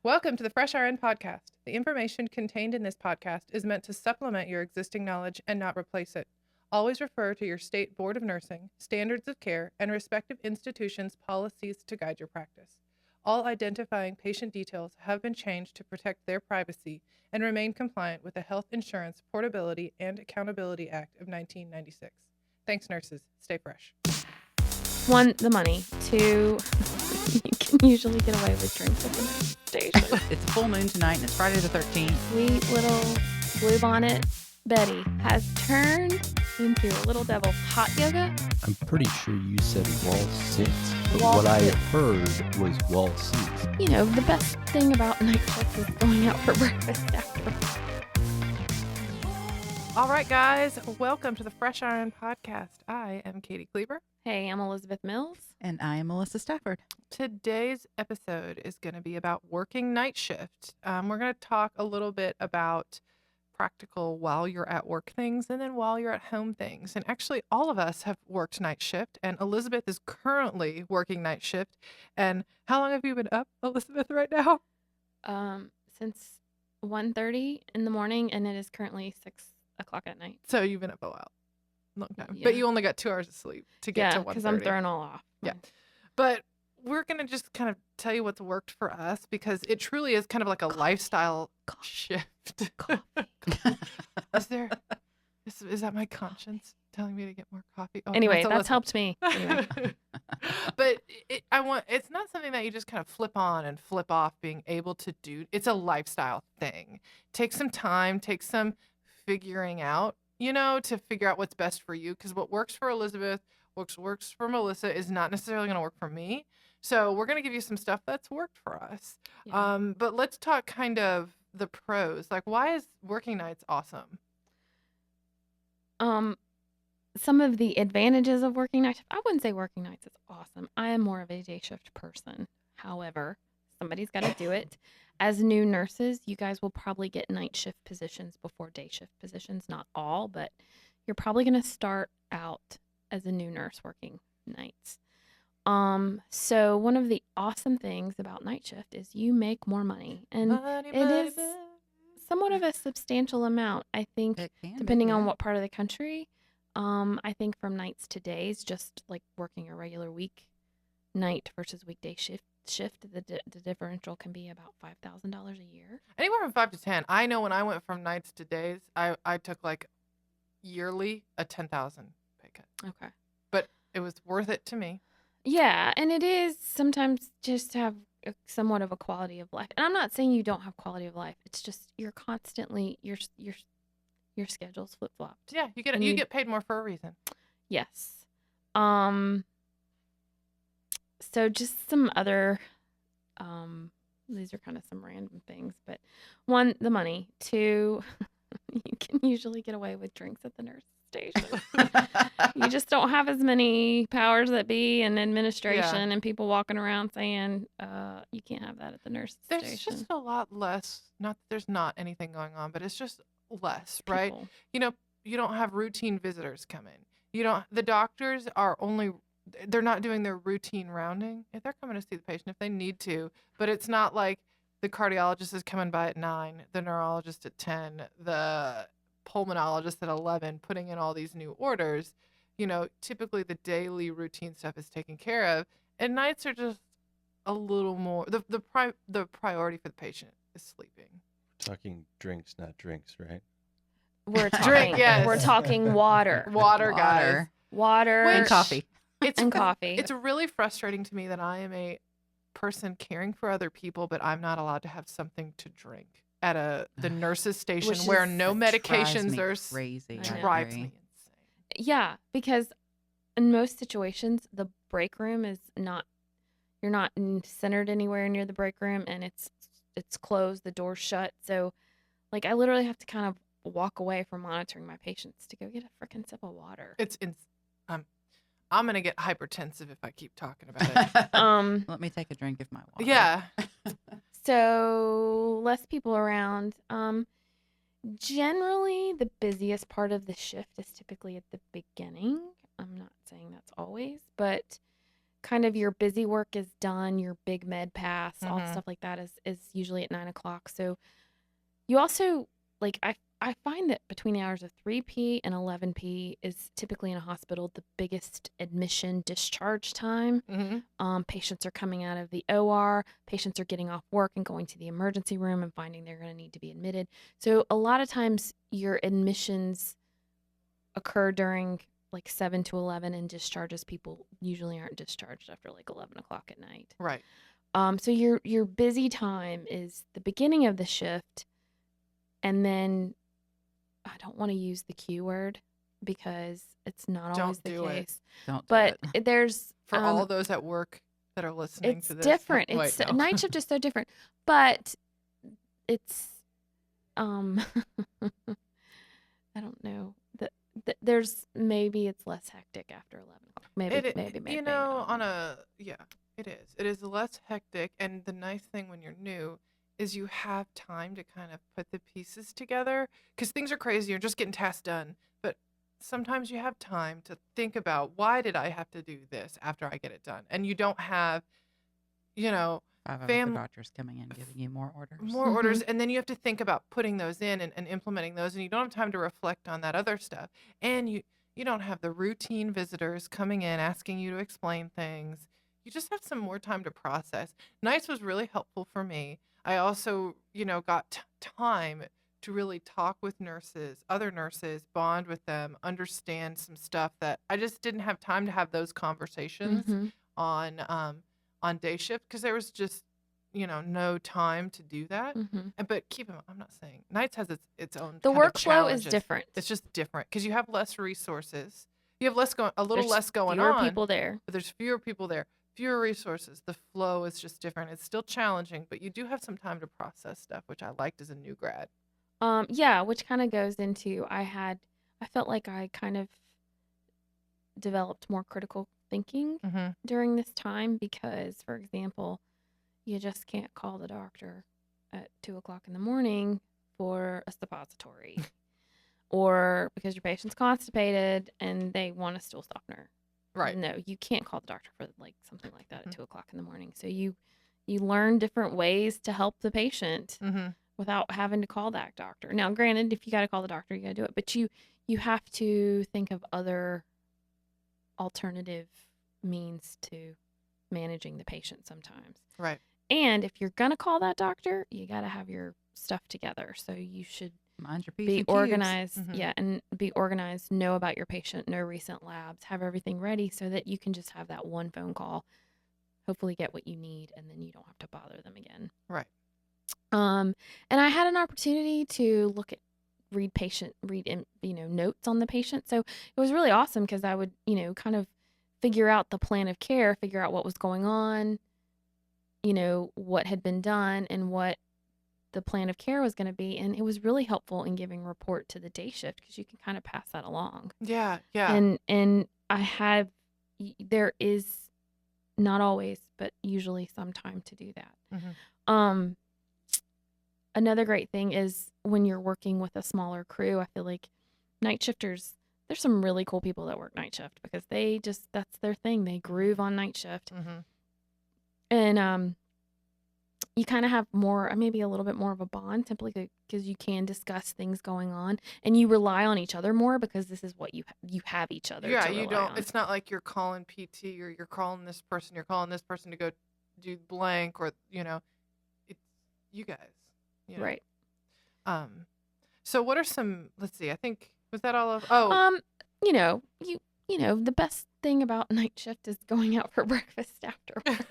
Welcome to the Fresh RN podcast. The information contained in this podcast is meant to supplement your existing knowledge and not replace it. Always refer to your state board of nursing, standards of care, and respective institutions' policies to guide your practice. All identifying patient details have been changed to protect their privacy and remain compliant with the Health Insurance Portability and Accountability Act of 1996. Thanks, nurses. Stay fresh. 1, the money. 2, you can usually get away with drinks at the nurse station. It's a full moon tonight, and it's Friday the 13th. Sweet little bluebonnet Betty has turned into a little devil. Hot yoga? I'm pretty sure you said wall sits, but Wall what I sits. heard was wall seats. You know, the best thing about night shift is going out for breakfast after. All right, guys. Welcome to the Fresh RN podcast. I am Katie Kleber. Hey, I'm Elizabeth Mills. And I am Melissa Stafford. Today's episode is going to be about working night shift. We're going to talk a little bit about practical while you're at work things and then while you're at home things. And actually, all of us have worked night shift, and Elizabeth is currently working night shift. And how long have you been up, Elizabeth, right now? Since 1:30 in the morning, and it is currently 6 o'clock at night. So you've been up a while. Long time. Yeah. But you only got 2 hours of sleep to get to 1:30. because I'm throwing all off. Yeah. But we're going to just kind of tell you what's worked for us because it truly is kind of like a lifestyle shift. Is that my conscience telling me to get more coffee? Oh, Anyway, a that's listen. helped me. Anyway. But it's not something that you just kind of flip on and flip off being able to do. It's a lifestyle thing. Take some time, take some figuring out, to figure out what's best for you. Because what works for Elizabeth, works for Melissa is not necessarily going to work for me. So we're going to give you some stuff that's worked for us. Yeah. But let's talk kind of the pros. Like, why is working nights awesome? Some of the advantages of working night shift, I wouldn't say working nights is awesome. I am more of a day shift person. However, somebody's got to do it. As new nurses, you guys will probably get night shift positions before day shift positions. Not all, but you're probably going to start out as a new nurse working nights. So one of the awesome things about night shift is you make more money, and it is somewhat of a substantial amount, I think, It can be, depending on yeah. what part of the country. I think from nights to days, just like working a regular week night versus weekday shift, the differential can be about $5,000 a year. Anywhere from 5 to 10. I know when I went from nights to days, I took like yearly a 10,000 pay cut. Okay. But it was worth it to me. Yeah, and it is sometimes just to have somewhat of a quality of life. And I'm not saying you don't have quality of life. It's just you're constantly your schedule's flip flopped. Yeah, you And you- get paid more for a reason. Yes. So just some other, these are kind of some random things, but 1, the money. 2, you can usually get away with drinks at the nurse station. You just don't have as many powers that be and administration and people walking around saying, you can't have that at the nurse There's station. just a lot less, not that there's not anything going on, but it's just less, right? People. You don't have routine visitors come in. The doctors they're not doing their routine rounding. If they're coming to see the patient, if they need to, but it's not like the cardiologist is coming by at 9, the neurologist at 10, the pulmonologist at 11, putting in all these new orders. Typically the daily routine stuff is taken care of, and nights are just a little more. The priority for the patient is sleeping. Talking drinks, not drinks, right? We're talking, Drink, yes. We're talking water. Water, guys. Water. And coffee. And coffee. It's really frustrating to me that I am a person caring for other people, but I'm not allowed to have something to drink at the nurse's station Which where is- no That medications are drives me crazy. I know. drives me insane. Yeah, because in most situations, the break room is not, you're not centered anywhere near the break room, and it's closed, the door's shut. So, like, I literally have to kind of walk away from monitoring my patients to go get a freaking sip of water. I'm gonna get hypertensive if I keep talking about it. Let me take a drink of my water. Yeah. So less people around. Generally, the busiest part of the shift is typically at the beginning. I'm not saying that's always, but kind of your busy work is done, your big med pass, all Mhm. stuff like that is usually at 9 o'clock. So you also like I find that between the hours of 3 p. and 11 p. is typically in a hospital the biggest admission discharge time. Patients are coming out of the OR, patients are getting off work and going to the emergency room and finding they're going to need to be admitted. So a lot of times your admissions occur during like 7 to 11, and discharges, people usually aren't discharged after like 11 o'clock at night. Right. So your busy time is the beginning of the shift, and then I don't want to use the Q word because it's not always Don't the do it. case. Don't do But it. there's For all those at work that are listening it's to this. different. Wait, It's no. night shift is so different, but it's I don't know. There's maybe it's less hectic after 11 o'clock. Maybe. You know, it is. It is less hectic, and the nice thing when you're new is you have time to kind of put the pieces together because things are crazy. You're just getting tasks done, but sometimes you have time to think about why did I have to do this after I get it done, and you don't have, you know, 5 other fam- doctors coming in giving you more orders. more Mhm. orders, and then you have to think about putting those in and implementing those, and you don't have time to reflect on that other stuff, and you don't have the routine visitors coming in asking you to explain things. You just have some more time to process. Nights was really helpful for me. I also got time to really talk with other nurses, bond with them, understand some stuff that I just didn't have time to have those conversations Mhm. on day shift because there was just no time to do that. Mhm. But keep in mind, I'm not saying nights has its own The kind of workflow is challenges. different. It's just different because you have less resources. You have a little There's less going fewer on, people there. but there's fewer people there, fewer resources. The flow is just different. It's still challenging, but you do have some time to process stuff, which I liked as a new grad. Yeah, which kind of goes into I felt like I kind of developed more critical thinking Mm-hmm. during this time because, for example, you just can't call the doctor at 2 o'clock in the morning for a suppository or because your patient's constipated and they want a stool softener. Right. No, you can't call the doctor for like something like that at Mhm. 2 o'clock in the morning. So you learn different ways to help the patient Mm-hmm. without having to call that doctor. Now, granted, if you got to call the doctor, you got to do it, but you have to think of other alternative means to managing the patient sometimes. Right. And if you're going to call that doctor, you got to have your stuff together. So you should Mind your P's be and Q's. organized. Mhm. Yeah, and be organized, know about your patient, know recent labs, have everything ready so that you can just have that one phone call, hopefully get what you need, and then you don't have to bother them again. Right. And I had an opportunity to read notes on the patient. So it was really awesome because I would, kind of figure out the plan of care, figure out what was going on, what had been done and what the plan of care was going to be. And it was really helpful in giving report to the day shift because you can kind of pass that along. Yeah. Yeah. And there is not always, but usually some time to do that. Mm-hmm. Another great thing is when you're working with a smaller crew, I feel like night shifters, there's some really cool people that work night shift because that's their thing. They groove on night shift. Mm-hmm. And you kind of have maybe a little bit more of a bond simply because you can discuss things going on and you rely on each other more because this is what you have each other Yeah, to you rely don't. on. It's not like you're calling PT or you're calling this person. You're calling this person to go do blank, or it's you guys. Right. So what are some? Let's see. I think was that all of? Oh. The best thing about night shift is going out for breakfast afterwards.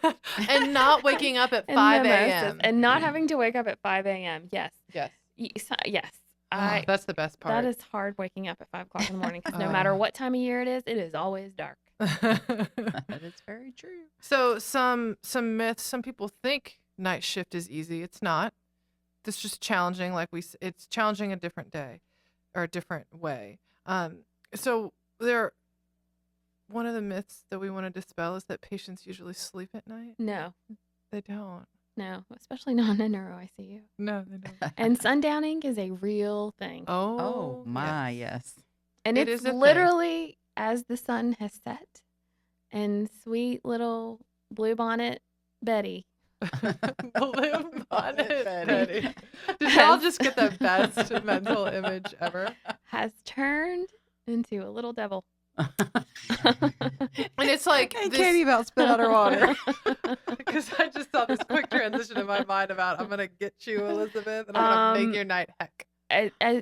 And not waking up at And 5 mimosas, a.m. and not having to wake up at 5 a.m. Yes. Yes. Yes. That's the best part. That is hard waking up at 5 o'clock in the morning because no matter what time of year it is always dark. That is very true. So some myths. Some people think night shift is easy. It's not. It's just challenging. It's challenging a different day, or a different way. So one of the myths that we want to dispel is that patients usually sleep at night. No, They don't. no, especially not in a neuro ICU. No, they don't. And sundowning is a real thing. Oh my, yes. And It it's is a thing. literally as the sun has set and sweet little bluebonnet Betty Blue bonnet Betty. Betty. Did y'all just get the best mental image ever? has turned into a little devil. And it's like And this, Katie about spit out her water. because I just saw this quick transition in my mind about I'm gonna get you, Elizabeth, and I'm gonna make your night heck.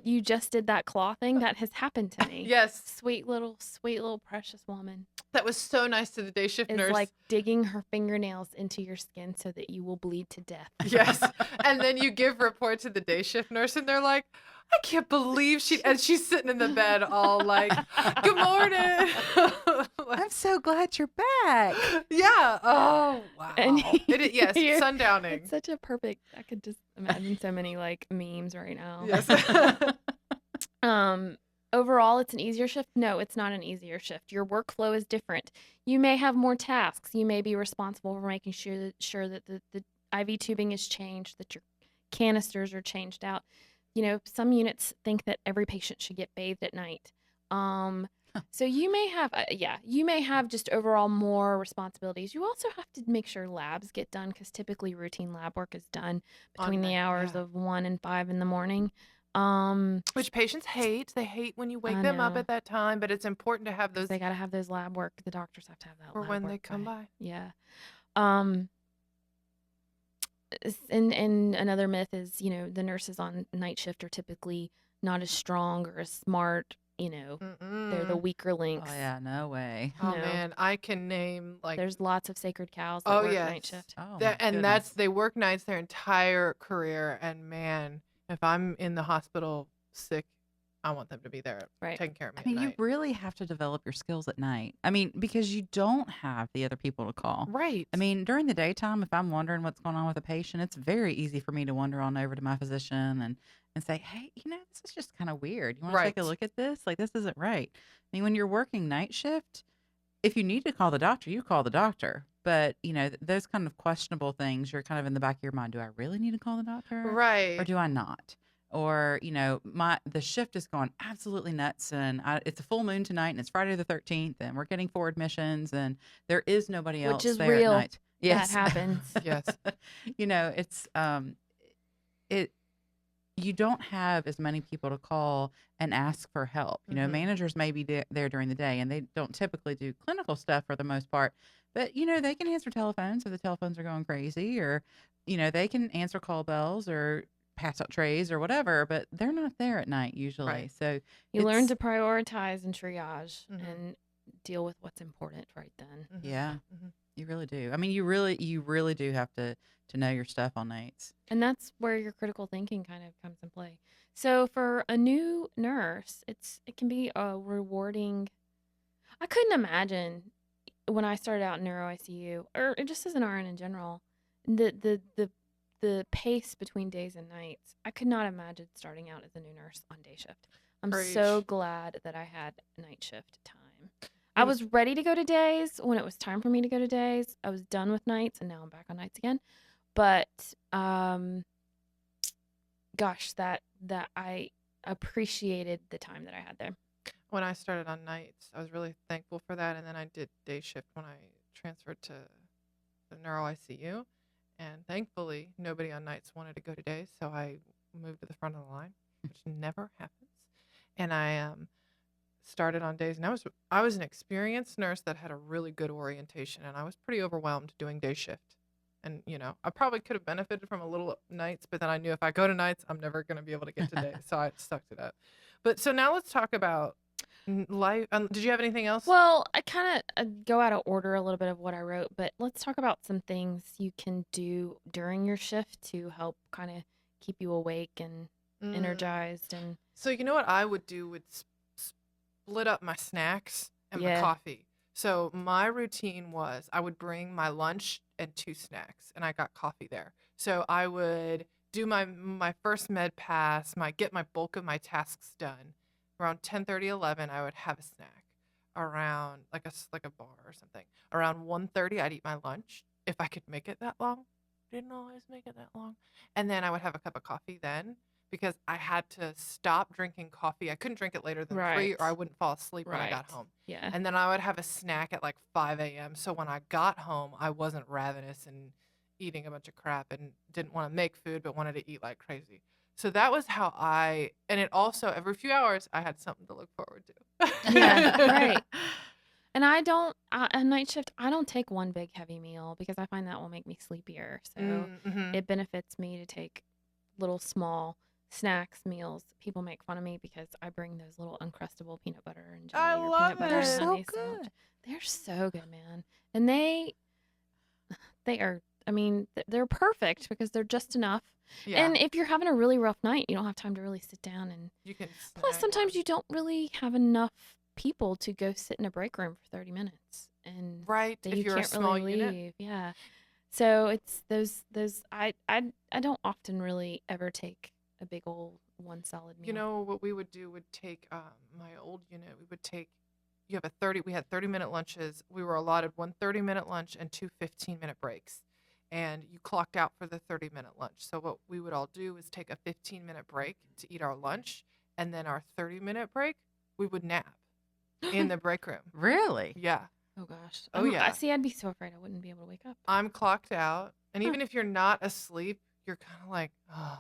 You just did that claw thing. That has happened to me. Yes, Sweet little precious woman that was so nice to the day shift is nurse. like digging her fingernails into your skin so that you will bleed to death. Yes. And then you give report to the day shift nurse and they're like, I can't believe she's sitting in the bed all like, good morning. I'm so glad you're back. Yeah. Oh, wow. And Yes, you're- sundowning. It's such a perfect. I could just imagine so many like memes right now. Yes. Overall, it's an easier shift. No, it's not an easier shift. Your workflow is different. You may have more tasks. You may be responsible for making sure that the IV tubing is changed, that your canisters are changed out. You know, some units think that every patient should get bathed at night. So you may have just overall more responsibilities. You also have to make sure labs get done because typically routine lab work is done between the night, hours yeah. of 1 and 5 in the morning. Which patients hate. They hate when you wake I them up know. at that time, but it's important to have 'Cause those they got to have those lab work. The doctors have to have that for lab when work they come by. Yeah. And another myth is, you know, the nurses on night shift are typically not as strong or as smart. You know, they're the Mm-mm. weaker links. Oh yeah, no way. Oh No. man, I can name like There's lots of sacred cows that oh work yes, night shift. Oh, That- my and that's goodness. they work nights their entire career. And man, if I'm in the hospital sick, I want them to be there Right. taking care of me I mean, at you night. really have to develop your skills at night. I mean, because you don't have the other people to call. Right. I mean, during the daytime, if I'm wondering what's going on with a patient, it's very easy for me to wander on over to my physician and say, hey, you know, this is just kind of weird. You want to take a Right. look at this? Like, this isn't right. I mean, when you're working night shift, if you need to call the doctor, you call the doctor. But, you know, those kind of questionable things, you're kind of in the back of your mind. Do I really need to call the doctor? Or Right. do I not? Or, you know, the shift is going absolutely nuts, and it's a full moon tonight, and it's Friday the 13th, and we're getting 4 admissions, and there is nobody else Which is there real. at night. Yes, That happens. Yes. You know, it's you don't have as many people to call and ask for help. You know, Mhm. managers may be there during the day, and they don't typically do clinical stuff for the most part. But, you know, they can answer telephones if the telephones are going crazy, or, you know, they can answer call bells or pass out trays or whatever, but they're not there at night usually. Right. So You learn it's- to prioritize and triage Mhm. and deal with what's important right then. Mhm. Yeah, Mhm. you really do. I mean, you really do have to know your stuff on nights. And that's where your critical thinking kind of comes in play. So for a new nurse, it can be a rewarding. I couldn't imagine when I started out in neuro ICU or just as an RN in general, the pace between days and nights. I could not imagine starting out as a new nurse on day shift. I'm so Preach. glad that I had night shift time. I was ready to go to days when it was time for me to go to days. I was done with nights and now I'm back on nights again. But gosh, that I appreciated the time that I had there. When I started on nights, I was really thankful for that. And then I did day shift when I transferred to the neuro ICU. And thankfully, nobody on nights wanted to go to days. So I moved to the front of the line, which never happens. And I started on days. And I was an experienced nurse that had a really good orientation. And I was pretty overwhelmed doing day shift. And, you know, I probably could have benefited from a little nights, but then I knew if I go to nights, I'm never going to be able to get to days. So I stuck it up. But so now let's talk about life. Did you have anything else? Well, I kind of go out of order a little bit of what I wrote, but let's talk about some things you can do during your shift to help kind of keep you awake and energized. And So you know what I would do would split up my snacks and my Yeah. coffee. So my routine was I would bring my lunch and 2 snacks, and I got coffee there. So I would do my first med pass, get my bulk of my tasks done. Around 10:30, 11, I would have a snack. Around like a bar or something. Around 1:30, I'd eat my lunch if I could make it that long. Didn't always make it that long. And then I would have a cup of coffee then. because I had to stop drinking coffee. I couldn't drink it later than 3 Right. or I wouldn't fall asleep when I got Right. home. Yeah. And then I would have a snack at like 5 a.m. So when I got home, I wasn't ravenous and eating a bunch of crap and didn't want to make food, but wanted to eat like crazy. So that was how and it also, every few hours, I had something to look forward to. Yeah, right. And a night shift, I don't take one big heavy meal because I find that will make me sleepier. So Mm-hmm. it benefits me to take little small snacks, meals. People make fun of me because I bring those little Uncrustable peanut butter and jelly I or love peanut butter it. and They're so honey good. sandwich. They're so good, man. And they are, I mean, they're perfect because they're just enough. Yeah. And if you're having a really rough night, you don't have time to really sit down and You can plus snack sometimes on- you don't really have enough people to go sit in a break room for 30 minutes and Right. then If you you're a can't small really unit. leave. Yeah. So it's those I don't often really ever take a big old one solid meal. You know what we would do would take my old unit. We would take we had 30-minute lunches. We were allotted one 30-minute lunch and two 15-minute breaks. And you clocked out for the 30-minute lunch. So what we would all do is take a 15-minute break to eat our lunch, and then our 30-minute break, we would nap in the break room. Really? Yeah. Oh gosh. Oh, yeah. See, I'd be so afraid I wouldn't be able to wake up. I'm clocked out. And Huh. even if you're not asleep, you're kind of like, oh.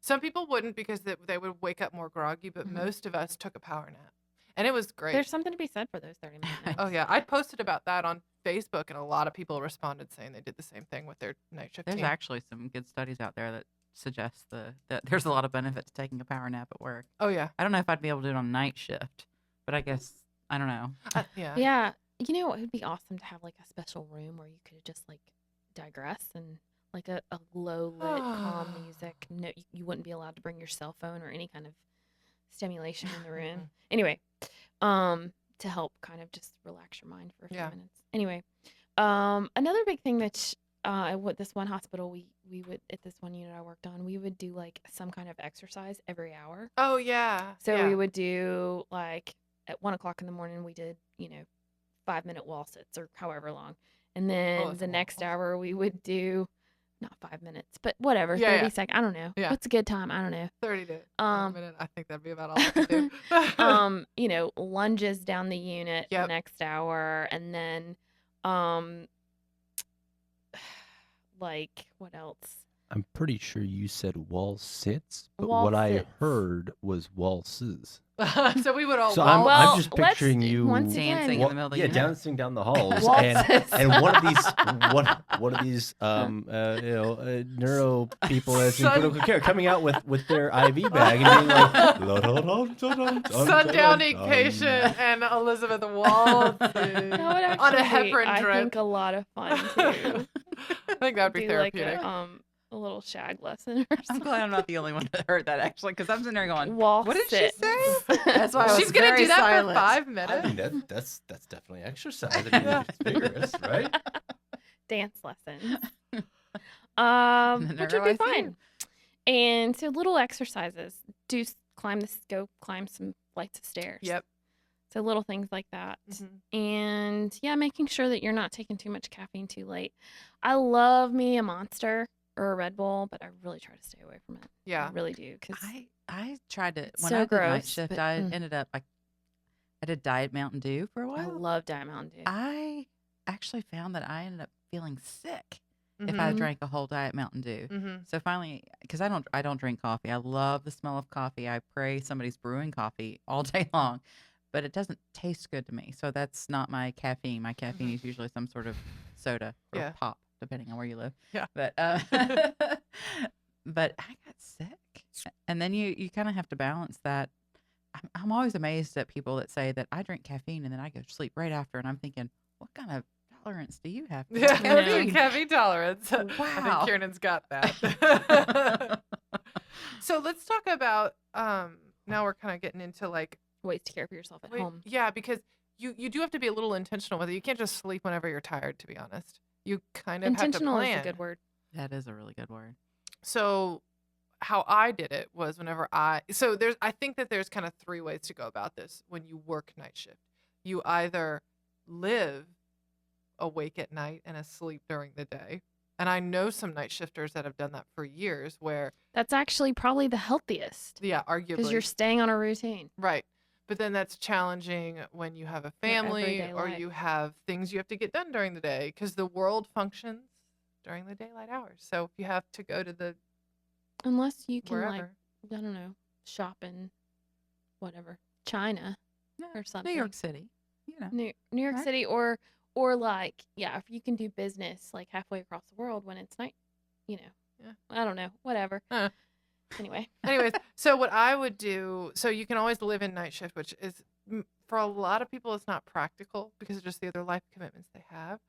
Some people wouldn't because they would wake up more groggy, but Mhm. most of us took a power nap. And it was great. There's something to be said for those 30 minutes. Oh, yeah. I posted about that on Facebook, and a lot of people responded saying they did the same thing with their night shift There's team. actually some good studies out there that suggest that there's a lot of benefit to taking a power nap at work. Oh, yeah. I don't know if I'd be able to do it on night shift, but I guess I don't know. Yeah. Yeah. You know, it would be awesome to have like a special room where you could just like digress and like a low lit calm music. No, you wouldn't be allowed to bring your cell phone or any kind of stimulation in the room. Anyway, to help kind of just relax your mind for a few Yeah. minutes. Anyway, another big thing that what this one hospital we would at this one unit I worked on, we would do like some kind of exercise every hour. Oh, yeah. So yeah. we would do like at 1:00 in the morning, we did 5-minute wall sits or however long, and then that's the a lot. next hour we would do not 5 minutes, but whatever, Yeah, 30 yeah. seconds. I don't know. Yeah. What's a good time? I don't know. 30 to Um, a minute. I think that'd be about all I could do. Lunges down the unit the Yep. next hour, and then like what else? I'm pretty sure you said wall sits, but Wall what I sits. heard was waltzes. So we would all So waltz. Well, I'm just let's- picturing you once Dancing again, in the middle of the yeah, unit. dancing down the halls, Waltzes. and one of these one of these neuro people as in Sun- critical care coming out with their IV bag and being like Sundowning patient and Elizabeth Waltz that would actually on a be, heparin I drip. think, a lot of fun too. I think that'd be Do therapeutic. like a little shag lesson or I'm something. glad I'm not the only one that heard that actually, because I'm sitting there going, Wall "What did she sit. say?" That's why I was She's gonna very do that silent. for 5 I minutes. mean that's definitely exercise. I mean, it's vigorous, right? Dance lessons. then Which neuro would be ICU. fine. And so little exercises. Go climb some flights of stairs. Yep. So little things like that. Mhm. And yeah, making sure that you're not taking too much caffeine too late. I love me a Monster or a Red Bull, but I really try to stay away from it. Yeah. I really do. Because I tried to It's when so I did night gross, shift. but, I mm. ended up I did Diet Mountain Dew for a I while. love Diet Mountain Dew. I actually found that I ended up feeling sick if Mhm. I drank a whole Diet Mountain Dew. Mhm. So finally, because I don't drink coffee. I love the smell of coffee. I pray somebody's brewing coffee all day long, but it doesn't taste good to me. So that's not my caffeine. My caffeine is usually some sort of soda or Yeah. pop, depending on where you live. Yeah. But but I got sick, and then you kind of have to balance that. I'm always amazed at people that say that I drink caffeine and then I go to sleep right after, and I'm thinking, what kind of tolerance do you have? to Yeah, caffeine? caffeine tolerance. I Wow. think Kiernan's got that. So let's talk about now we're kind of getting into like Ways to care for yourself at wait, home. yeah, because you do have to be a little intentional with it. You can't just sleep whenever you're tired, to be honest. You kind of have to Intentional plan. is a good word. That is a really good word. So how I did it was whenever I think that there's kind of 3 ways to go about this when you work night shift. You either live awake at night and asleep during the day, And I know some night shifters that have done that for years where, That's actually probably the healthiest yeah, because you're arguably, staying on a routine. right. But then that's challenging when you have a Your family everyday or life. you have things you have to get done during the day because the world functions during the daylight hours. So if you have to go to the Unless you can, like, wherever, I don't know, shop in whatever, China Yeah, or New something. York City. You know. New York Right. City or like, yeah, if you can do business like halfway across the world when it's night, you know. Yeah. I don't know, whatever. Huh. Anyway. Anyways, so what I would do, so you can always live in night shift, which is for a lot of people, it's not practical because of just the other life commitments they have.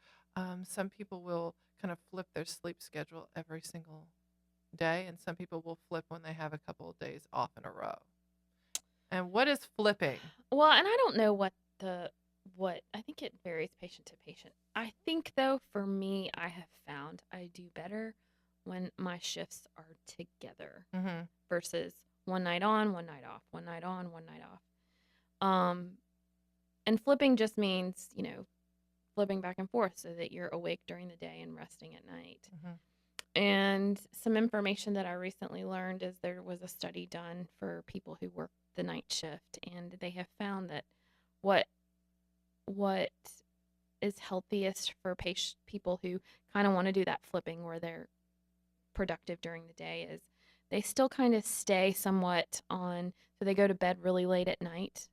Some people will kind of flip their sleep schedule every single day, and some people will flip when they have a couple of days off in a row. And what is flipping? Well, and I don't know what I think it varies patient to patient. I think though for me, I have found I do better when my shifts are together Mm-hmm. versus one night on, one night off, one night on, one night off. And flipping just means, flipping back and forth so that you're awake during the day and resting at night. Mm-hmm. And some information that I recently learned is there was a study done for people who work the night shift, and they have found that what is healthiest for people who kind of want to do that flipping where they're productive during the day is they still kind of stay somewhat on, so they go to bed really late at night,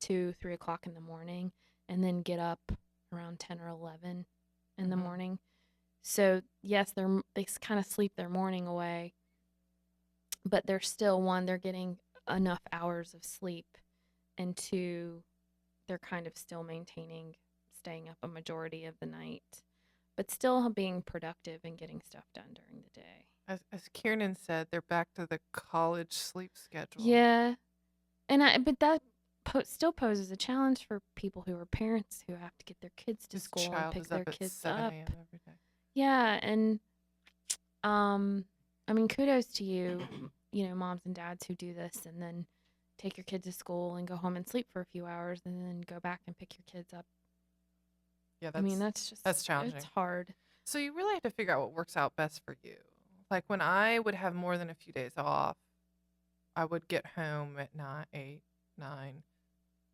2-3 o'clock in the morning, and then get up around 10 or 11 in the Mhm. morning. So yes, they kind of sleep their morning away, but they're still, one, they're getting enough hours of sleep, and two, they're kind of still staying up a majority of the night, but still being productive and getting stuff done during the day. As Kiernan said, they're back to the college sleep schedule. Yeah, but that still poses a challenge for people who are parents who have to get their kids to This school and child pick is their up at kids 7 up. a.m. every day. Yeah, and I mean, kudos to you, moms and dads who do this and then take your kids to school and go home and sleep for a few hours and then go back and pick your kids up. Yeah, I mean, that's challenging. It's hard. So you really have to figure out what works out best for you. Like when I would have more than a few days off, I would get home at 8, 9,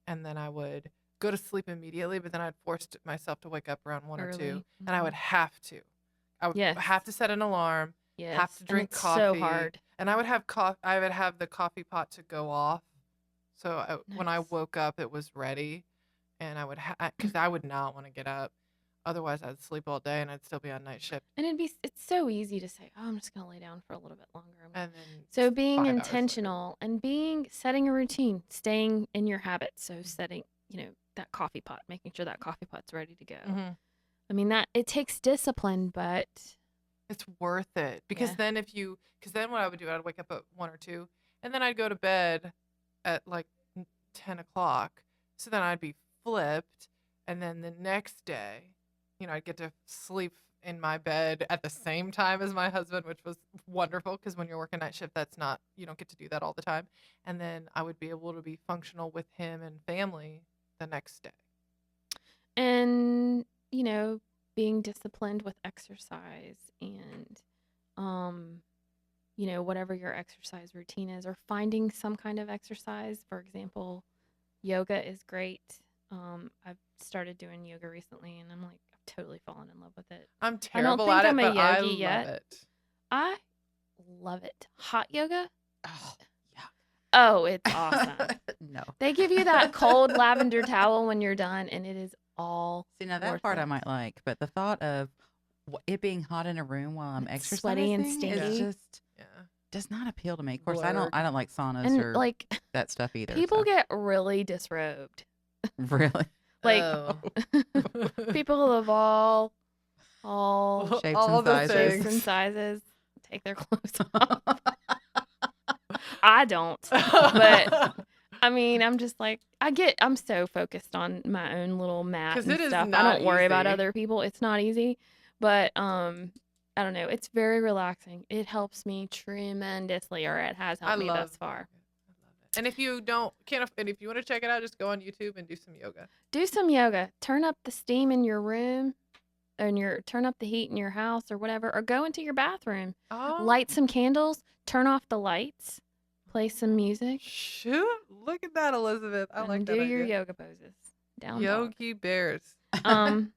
and then I would go to sleep immediately, but then I'd force myself to wake up around 1 or 2, Early. and I would have to. I would Yes. have to set an alarm, Yes. have to And drink it's coffee. so hard. And I would have I would have the coffee pot to go off. So when I Nice. woke up, it was ready, and I would because I would not want to get up. Otherwise, I'd sleep all day and I'd still be on night shift. And it's so easy to say, oh, I'm just going to lay down for a little bit longer. And then So being 5 hours later. intentional and setting a routine, staying in your habits. So setting, that coffee pot, making sure that coffee pot's ready to go. Mhm. I mean, that it takes discipline, but It's worth it because Yeah. then then what I would do, I'd wake up at 1 or 2, and then I'd go to bed at like 10 o'clock. So then I'd be flipped, and then the next day, I'd get to sleep in my bed at the same time as my husband, which was wonderful because when you're working night shift, you don't get to do that all the time. And then I would be able to be functional with him and family the next day. and being disciplined with exercise and whatever your exercise routine is, or finding some kind of exercise. For example, yoga is great. I've started doing yoga recently, and I'm like, I've totally fallen in love with it. I'm don't terrible think at it, I'm a but I yogi love yet. it. I love it. Hot yoga? Oh, Oh, it's awesome. no. They give you that cold lavender towel when you're done, and it is all See, now that worth part I it. might like, but the thought of it being hot in a room while I'm It's exercising sweaty and is stinky. just Yeah. does not appeal to me. Of course, Blurred. I don't like saunas And or like that stuff either. people so. get really disrobed. Really Like Oh. people of all Shapes All and the sizes. shapes things. and sizes take their clothes off. I don't. But I mean, I'm just like, I'm so focused on my own little mat 'Cause and it is stuff. I not don't worry about easy. other people. It's not easy, but I don't know. It's very relaxing. It helps me tremendously, or it has helped me thus far. I love it. And if you if you want to check it out, just go on YouTube and do some yoga. Do some yoga. Turn up the steam in your room. and turn up the heat in your house or whatever, or go into your bathroom, Oh, light some candles, turn off the lights, play some music, shoot! Look at that, Elizabeth. I and like do that your idea. yoga poses. Down dog. Yogi Bears. Um,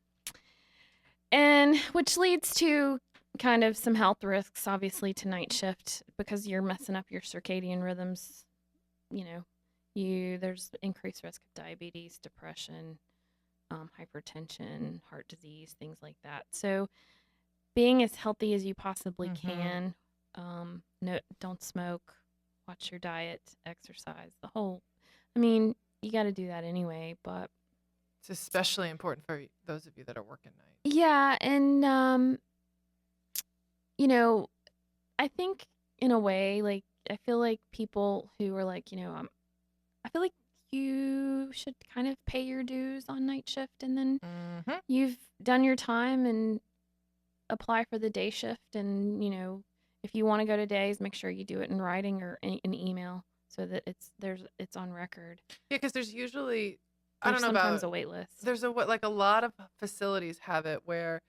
and which leads to kind of some health risks, obviously, to night shift because you're messing up your circadian rhythms. You know, there's increased risk of diabetes, depression, hypertension, heart disease, things like that. So, being as healthy as you possibly Mhm. can. No, don't smoke. Watch your diet, exercise. I mean, you got to do that anyway, but. It's especially important for those of you that are working nights. Yeah, and I think in a way, like I feel like people who are like, I feel like you should kind of pay your dues on night shift, and then Mm-hmm. you've done your time and apply for the day shift, and if you want to go to days, make sure you do it in writing or an email so that it's on record. Yeah, because there's usually, I There's don't know sometimes about, a wait list. there's a lot of facilities have it where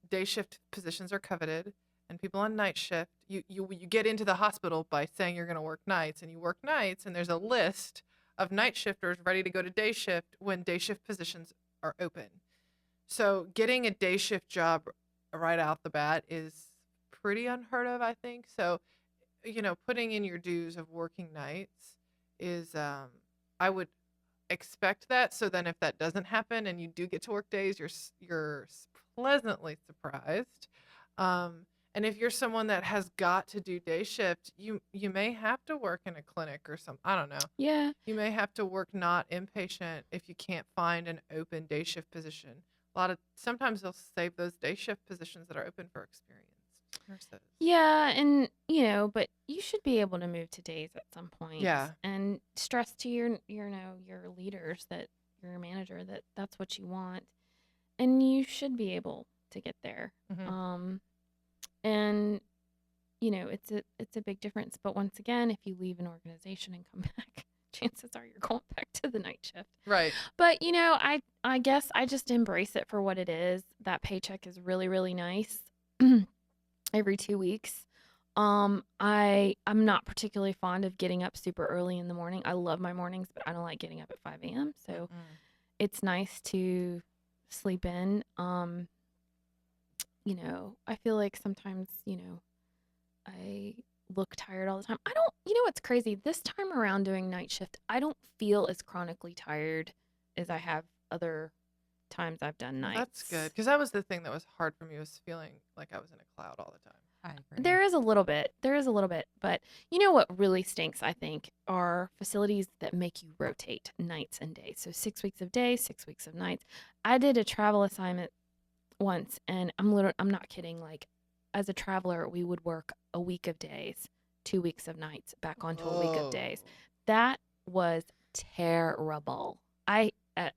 day shift positions are coveted, and people on night shift, you get into the hospital by saying you're going to work nights, and you work nights, and there's a list of night shifters ready to go to day shift when day shift positions are open. So getting a day shift job right out the bat is pretty unheard of, I think. So, putting in your dues of working nights is, I would expect that. So then if that doesn't happen and you do get to work days, you're pleasantly surprised. And if you're someone that has got to do day shift, you may have to work in a clinic or something. I don't know. Yeah. You may have to work not inpatient if you can't find an open day shift position. Sometimes they'll save those day shift positions that are open for experienced nurses. Yeah, and but you should be able to move to days at some point. Yeah. And stress to your leaders, that your manager, that that's what you want, and you should be able to get there. Mhm. And it's a big difference. But once again, if you leave an organization and come back, chances are you're going back to the night shift. Right. But I guess I just embrace it for what it is. That paycheck is really, really nice. Every 2 weeks. I'm not particularly fond of getting up super early in the morning. I love my mornings, but I don't like getting up at 5 a.m. So it's nice to sleep in. I feel like sometimes, I look tired all the time. I don't, what's crazy? This time around doing night shift, I don't feel as chronically tired as I have other times I've done nights. That's good, because that was the thing that was hard for me, was feeling like I was in a cloud all the time. I agree. There is a little bit. But what really stinks, I think, are facilities that make you rotate nights and days. So 6 weeks of days, 6 weeks of nights. I did a travel assignment once, and I'm not kidding. Like, as a traveler, we would work a week of days, 2 weeks of nights, back onto a week of days. That was terrible. I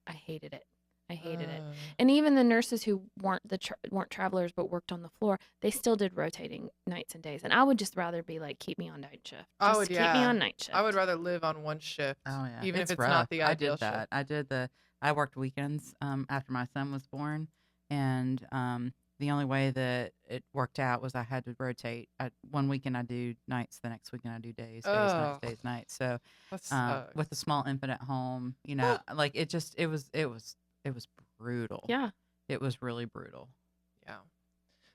hated it. I hated it. And even the nurses who weren't travelers but worked on the floor, they still did rotating nights and days. And I would just rather be like, keep me on night shift. Keep me on night shift. I would rather live on one shift. Oh yeah, even if it's rough. not the ideal I did that. I worked weekends after my son was born, and the only way that it worked out was I had to rotate. One weekend I do nights, the next weekend I do days, nights, days, nights. So with a small infant at home, like it was brutal. Yeah. It was really brutal. Yeah.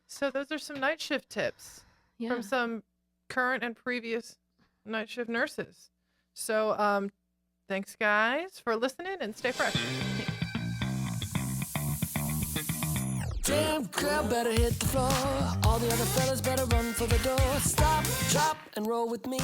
So those are some night shift tips Yeah. from some current and previous night shift nurses. So thanks, guys, for listening, and stay fresh. Damn girl, better hit the floor. All the other fellas better run for the door. Stop, drop, and roll with me.